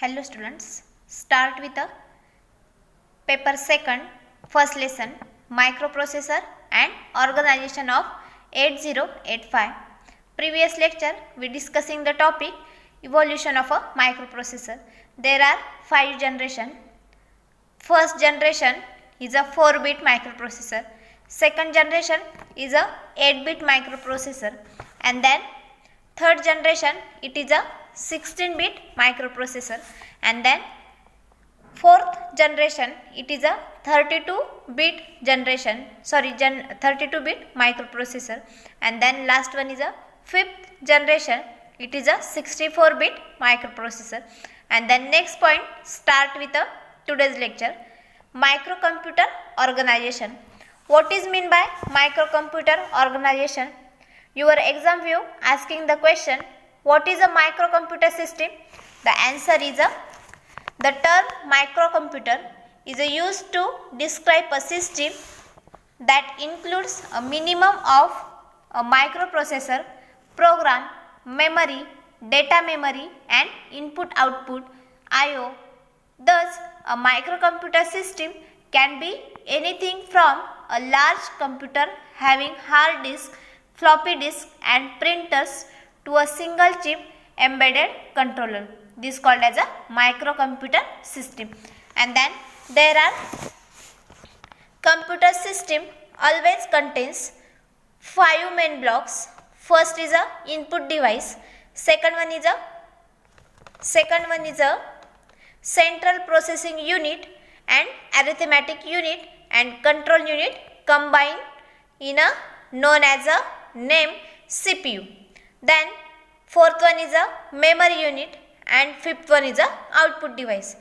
Hello students, start with a paper second, first lesson, microprocessor and organization of 8085. Previous lecture we discussing the topic evolution of a microprocessor. There are 5 generation. First generation is a 4-bit microprocessor. Second generation is a 8-bit microprocessor, and then third generation it is a 16-bit microprocessor, and then fourth generation it is a 32-bit 32-bit microprocessor, and then last one is a fifth generation, it is a 64-bit microprocessor. And then next point, start with a today's lecture, microcomputer organization. What is mean by microcomputer organization? Your exam view asking the question, what is a microcomputer system? The answer is the term microcomputer is used to describe a system that includes a minimum of a microprocessor, program, memory, data memory and input-output I/O. Thus, a microcomputer system can be anything from a large computer having hard disk, floppy disk and printers to a single chip embedded controller. This is called as a microcomputer system. And then there are computer system always contains 5 main blocks. First is a input device, second one is a central processing unit and arithmetic unit and control unit combined in a known as a name CPU. Then fourth one is a memory unit and fifth one is a output device.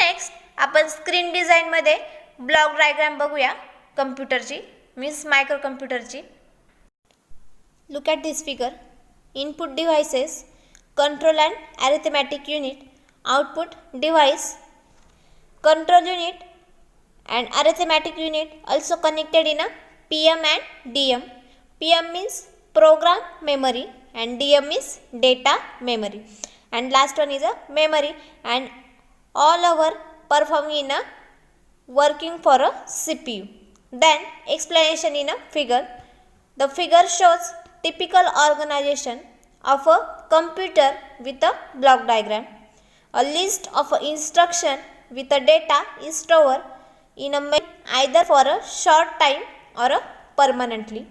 Next आपण screen design मध्ये block diagram बघूया कम्प्युटरची, means मायक्रो कम्प्युटरची. Look at this figure. Input devices, control and arithmetic unit, output device, control unit and arithmetic unit also connected in a PM and DM. PM means program memory and DM is data memory. And last one is a memory, and all over performing in a working for a CPU. Then explanation in a figure. The figure shows typical organization of a computer with a block diagram. A list of instruction with a data is stored in a memory either for a short time or a permanently.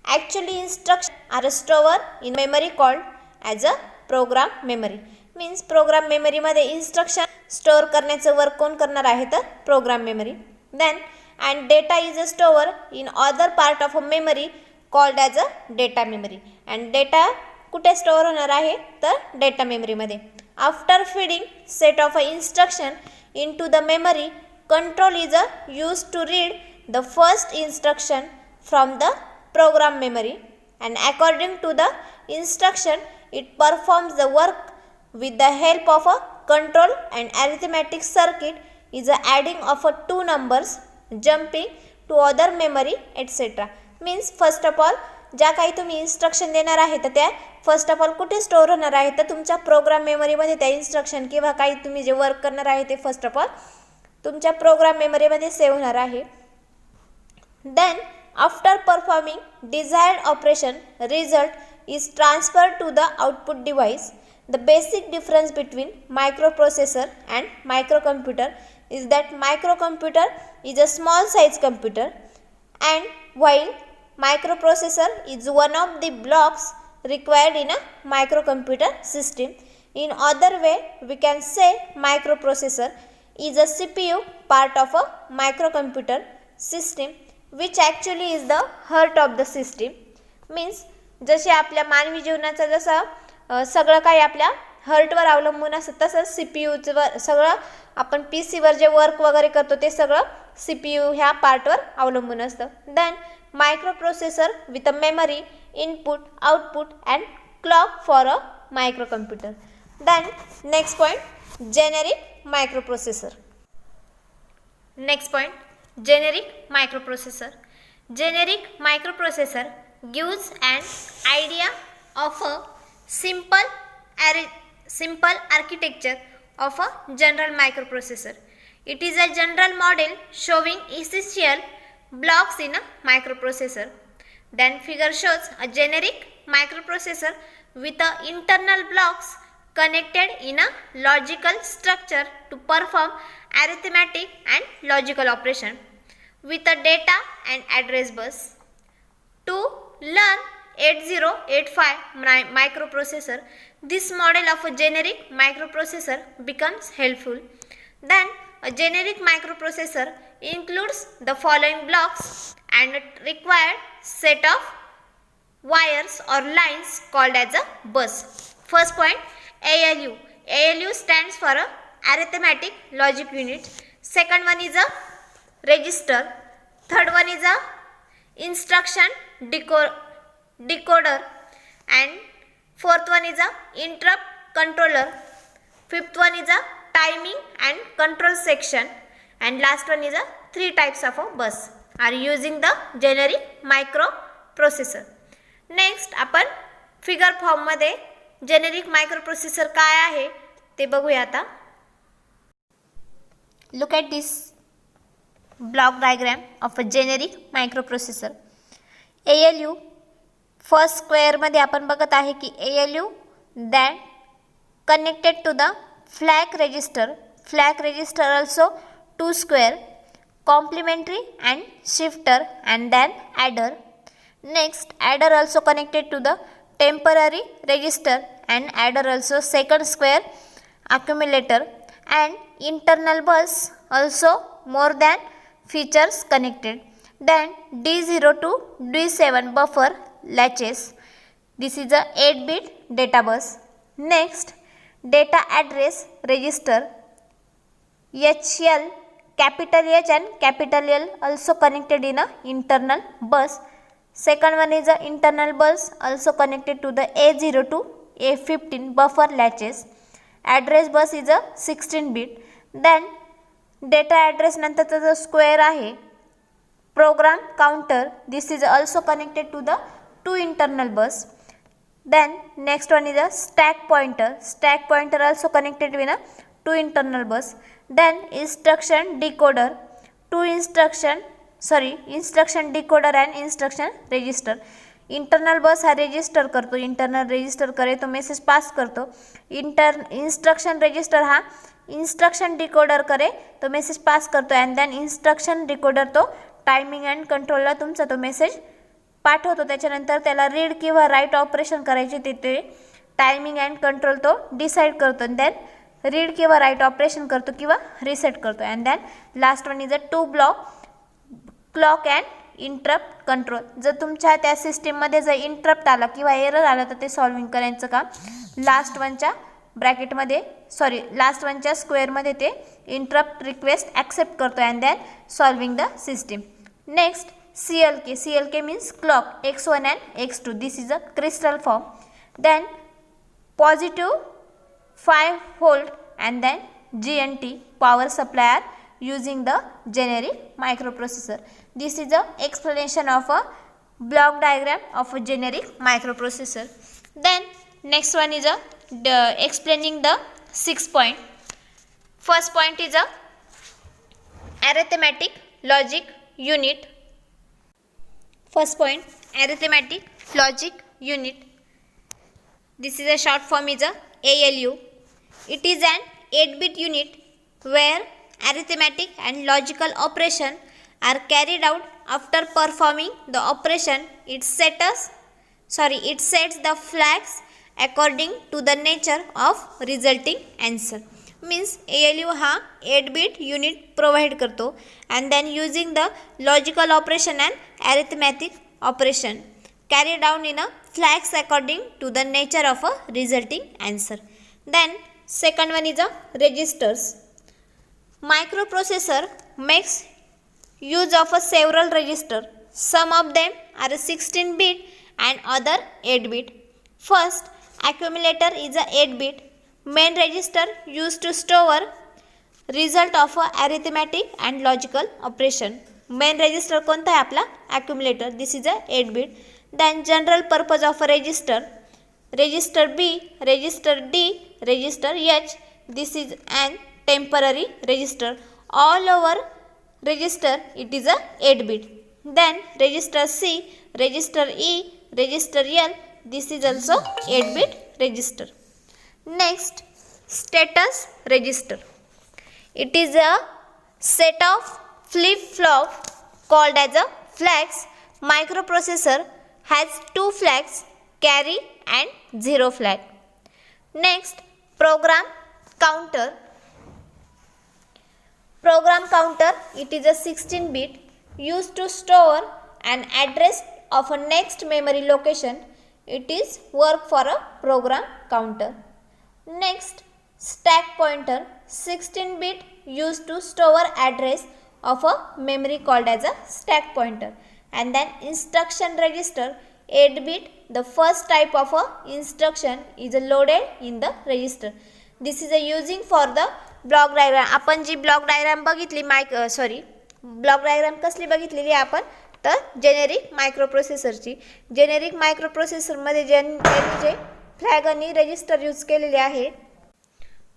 Actually instructions are stored in memory called as a program memory. Means program memory मध्ये instruction store करण्याचं work कोण करणार आहे तर program memory. Then and data is stored in other part of a memory called as a data memory. And data कुठे store होणार आहे तर data memory मध्ये. After feeding set of instruction into the memory, control is used to read the first instruction from the program memory, and according to the instruction it performs the work with the help of a control and arithmetic circuit is a adding of a two numbers, jumping to other memory etc. Means first of all ज्या काही तुम्ही instruction देणार आहे तर त्या first of all कुठे store होणार आहे तर तुमच्या प्रोग्राम मेमरीमध्ये त्या इन्स्ट्रक्शन किंवा काही तुम्ही जे वर्क करणार आहे ते फर्स्ट ऑफ ऑल तुमच्या प्रोग्राम मेमरीमध्ये सेव्ह होणार आहे. Then after performing desired operation result is transferred to the output device. The basic difference between microprocessor and microcomputer is that microcomputer is a small size computer, and while microprocessor is one of the blocks required in a microcomputer system. In other way we can say microprocessor is a CPU part of a microcomputer system which actually is the heart of the system. Means जसे आपल्या मानवी जीवनाचा जसा सगळं काही आपल्या हर्टवर अवलंबून असतं तसंच CPUवर सगळं आपण PC वर जे वर्क वगैरे करतो ते सगळं CPU ह्या पार्टवर अवलंबून असतं. Then microprocessor with a memory, input, output and clock for a microcomputer. Then next point, generic microprocessor. Next point, generic microprocessor. Generic microprocessor gives an idea of a simple architecture of a general microprocessor. It is a general model showing essential blocks in a microprocessor. Then figure shows a generic microprocessor with the internal blocks connected in a logical structure to perform arithmetic and logical operation with a data and address bus. To learn 8085 microprocessor, this model of a generic microprocessor becomes helpful. Then a generic microprocessor includes the following blocks and a required set of wires or lines called as a bus. First point, ALU. ALU stands for a arithmetic logic unit. Second one is a register. Third one is a instruction decoder, and fourth one is a interrupt controller. Fifth one is a timing and control section, and last one is a three types of a bus are using the generic microprocessor. Next आपण figure form मध्ये generic microprocessor काय आहे ते बघूया आता. Look at this block diagram of a generic microprocessor. ALU first square मध्ये आपण बघत आहे की ALU that connected to the flag register also two square, complementary and shifter, and then adder. Next, adder also connected to the temporary register, and adder also second square accumulator, and internal bus also more than features connected. Then D0 to D7 buffer latches. This is a 8-bit data bus. Next, data address register. HL, capital H and capital L also connected in a internal bus. Second one is a internal bus also connected to the A0 to A15 buffer latches. Address bus is a 16-bit. Then data address नंतरचा जो square आहे program counter, this is also connected to the two internal bus. Then next one is a stack pointer also connected with a two internal bus. Then instruction decoder and instruction register. Internal बस हा register करतो, internal register करे तो message पास करतो. Instruction register हा instruction decoder करे तो message पास करतो. अँड देन इंस्ट्रक्शन डिकोडर तो टायमिंग अँड कंट्रोलला तुमचा तो मेसेज पाठवतो. त्याच्यानंतर त्याला रीड किंवा राईट ऑपरेशन करायचे ते टायमिंग अँड कंट्रोल तो डिसाईड करतो. अँड देन रीड किंवा राईट ऑपरेशन करतो किंवा रिसेट करतो. And then last one is a two block clock and interrupt control. जर तुमच्या त्या सिस्टीममध्ये जर इंटरप्ट आला किंवा एरर आला तर ते सॉल्विंग करायचं काम लास्ट वनच्या स्क्वेअरमध्ये ते इंटरप्ट रिक्वेस्ट ॲक्सेप्ट करतो. And then solving the system. Next CLK means clock X1 and X2. This is a crystal form. Then positive 5 volt and then GNT power supply are using the generic microprocessor. This is a explanation of a block diagram of a generic microprocessor. Then next one is explaining the 6 point. First point is a arithmetic logic unit. First point, arithmetic logic unit. This is a short form is a ALU. It is an 8-bit unit where arithmetic and logical operation are carried out. After performing the operation, it sets the flags according to the nature of resulting answer. Means ALU हा 8-bit unit provide करतो. And then using the logical operation and arithmetic operation carried down in a flags according to the nature of a resulting answer. Then second one is a registers. Microprocessor makes use of a several register. Some of them are 16-bit and other 8-bit. First, accumulator is a 8-bit. Main register used to store result of a arithmetic and logical operation. Main register कोणता आहे आपला accumulator. This is a 8-bit. Then general purpose of a register. Register B, register D, register H. this is an temporary register. All over register it is a 8 bit. Then register C, register E, register L, this is also 8 bit register. Next, status register. It is a set of flip-flop called as a flags. Microprocessor has 2 flags, carry and 0 flag. Next, program counter. Program counter, it is a 16 bit used to store an address of a next memory location. It is work for a program counter. Next, stack pointer, 16 bit used to store address of a memory called as a stack pointer. And then instruction register, 8 bit, the first type of a instruction is loaded in the register. This is a using for the block diagram. आपण जी block diagram बघितली block diagram कसली बघितलेली आपण तर generic मायक्रोप्रोसेसरची. Generic मायक्रोप्रोसेसरमध्ये जे flag आणि register use केलेले आहेत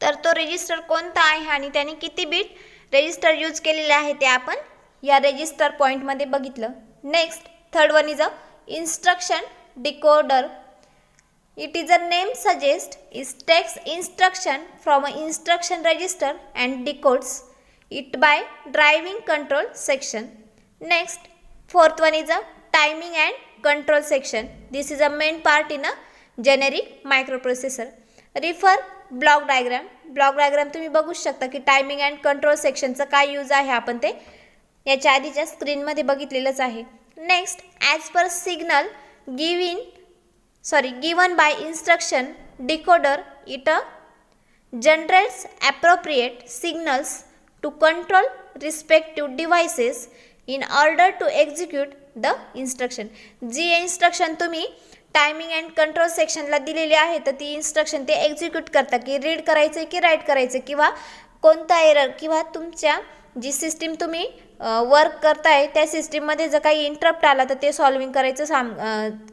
तर तो रजिस्टर कोणता आहे आणि त्याने किती बिट रजिस्टर यूज केलेले आहे ते आपण या रजिस्टर पॉईंटमध्ये बघितलं. Next, third one is a instruction decoder. It is a name suggests it takes instruction from an instruction register and decodes it by driving control section. Next, fourth one is a timing and control section. This is a main part in a generic microprocessor. Refer block diagram. Block diagram तुम्ही बघू शकता की timing and control सेक्शनचा काय use आहे आपण ते याच्या आधीच्या स्क्रीनमध्ये बघितलेलंच आहे. Next, as per signal given by instruction decoder, it generates appropriate signals to control respective devices in order to execute the instruction. जी instruction तुम्ही टायमिंग अँड कंट्रोल सेक्शनला दिलेली आहे तर ती इन्स्ट्रक्शन ते एक्झिक्यूट करता की रीड करायचं की राईट करायचं किंवा कोणता एरर किंवा तुमच्या जी सिस्टीम तुम्ही वर्क करताय त्या सिस्टीममध्ये जर काही इंटरप्ट आला तर ते सॉल्विंग करायचं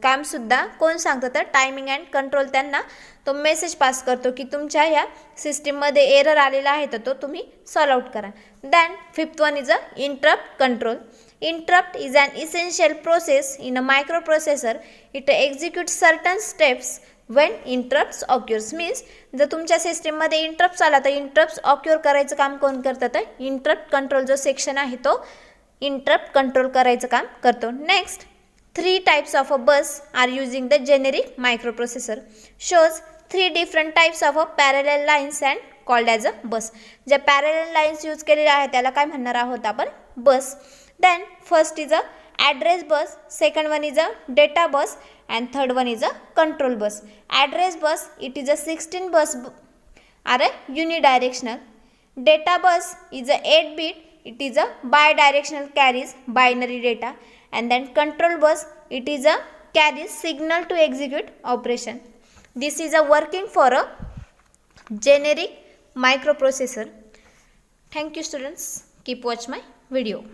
कामसुद्धा कोण सांगतं तर टायमिंग अँड कंट्रोल त्यांना तो मेसेज पास करतो की तुमच्या ह्या सिस्टीममध्ये एरर आलेला आहे तर तो तुम्ही सॉल्व आउट करा. Then fifth one is a interrupt control. Interrupt is an essential process in a microprocessor. It executes certain steps when interrupts occurs. Means जर तुमच्या सिस्टीममध्ये इंटरप्ट आला तर इंटरप्ट्स ऑक्युअर करायचं काम कोण करतं तर इंटरप्ट कंट्रोल जो सेक्शन आहे तो इंटरप्ट कंट्रोल करायचं काम करतो. Next, 3 types of a bus are using the generic microprocessor. Shows 3 different types of a parallel lines and called as a bus. ज्या parallel lines यूज केलेल्या आहेत त्याला काय म्हणणार आहोत आपण बस. Then first is a address bus, second one is a data bus and third one is a control bus. Address bus, it is a 16 bus are a unidirectional. Data bus is a 8 bit, it is a bidirectional carries binary data. And then control bus, it is a carries signal to execute operation. This is a working for a generic microprocessor. Thank you students, keep watch my video.